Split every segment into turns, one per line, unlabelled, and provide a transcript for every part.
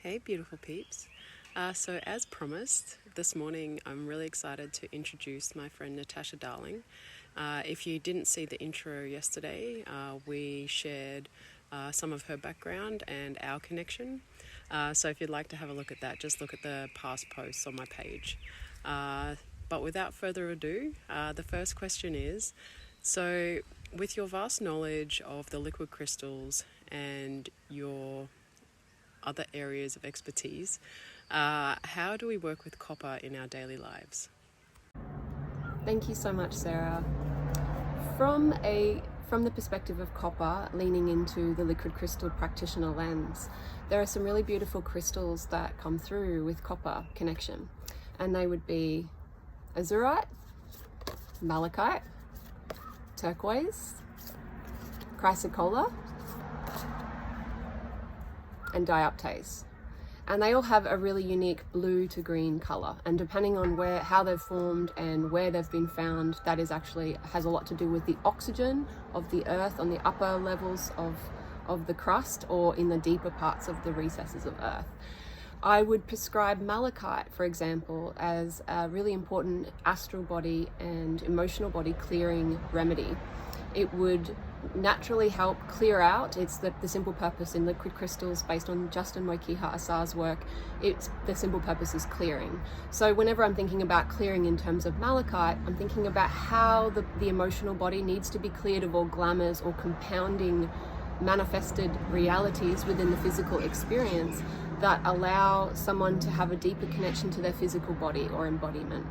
Hey beautiful peeps. So as promised, this morning I'm really excited to introduce my friend Natasha darling. If you didn't see the intro yesterday, we shared some of her background and our connection. So if you'd like to have a look at that, just look at the past posts on my page. But without further ado, the first question is, so with your vast knowledge of the liquid crystals and your other areas of expertise, how do we work with copper in our daily lives?
Thank you so much, Sarah. From the perspective of copper, leaning into the liquid crystal practitioner lens, there are some really beautiful crystals that come through with copper connection, and they would be azurite, malachite, turquoise, chrysocolla, and dioptase. And they all have a really unique blue to green color, and depending on how they've formed and where they've been found, that has a lot to do with the oxygen of the earth on the upper levels of the crust or in the deeper parts of the recesses of earth. I would prescribe malachite, for example, as a really important astral body and emotional body clearing remedy. It would naturally help clear out. It's the simple purpose in liquid crystals, based on Justin Moikiha Asar's work. The simple purpose is clearing. So whenever I'm thinking about clearing in terms of malachite, I'm thinking about how the emotional body needs to be cleared of all glamours or compounding manifested realities within the physical experience that allow someone to have a deeper connection to their physical body or embodiment.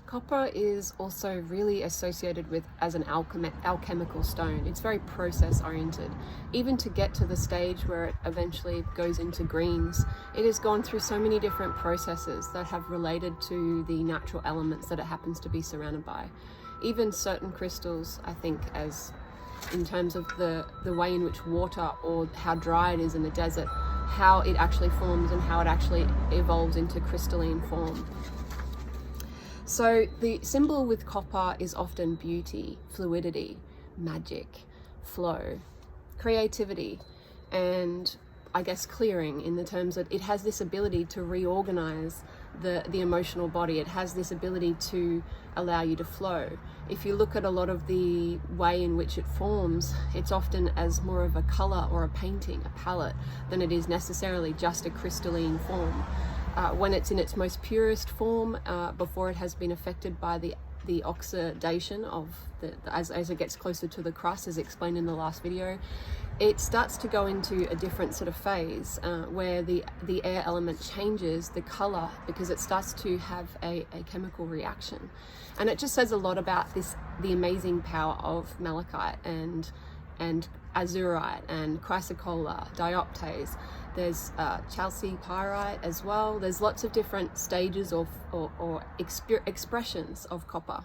Copper is also really associated with as an alchemical stone. It's very process oriented. Even to get to the stage where it eventually goes into greens, it has gone through so many different processes that have related to the natural elements that it happens to be surrounded by. Even certain crystals, I think, as in terms of the way in which water or how dry it is in the desert, how it actually forms and how it actually evolves into crystalline form. So the symbol with copper is often beauty, fluidity, magic, flow, creativity, and I guess clearing, in the terms that it has this ability to reorganize the emotional body. It has this ability to allow you to flow. If you look at a lot of the way in which it forms, it's often as more of a color or a painting, a palette, than it is necessarily just a crystalline form. When it's in its most purest form, before it has been affected by the oxidation of as it gets closer to the crust, as explained in the last video, it starts to go into a different sort of phase where the air element changes the color because it starts to have a chemical reaction. And it just says a lot about the amazing power of malachite and azurite and chrysocolla, dioptase. There's chalcopyrite as well. There's lots of different stages or expressions of copper.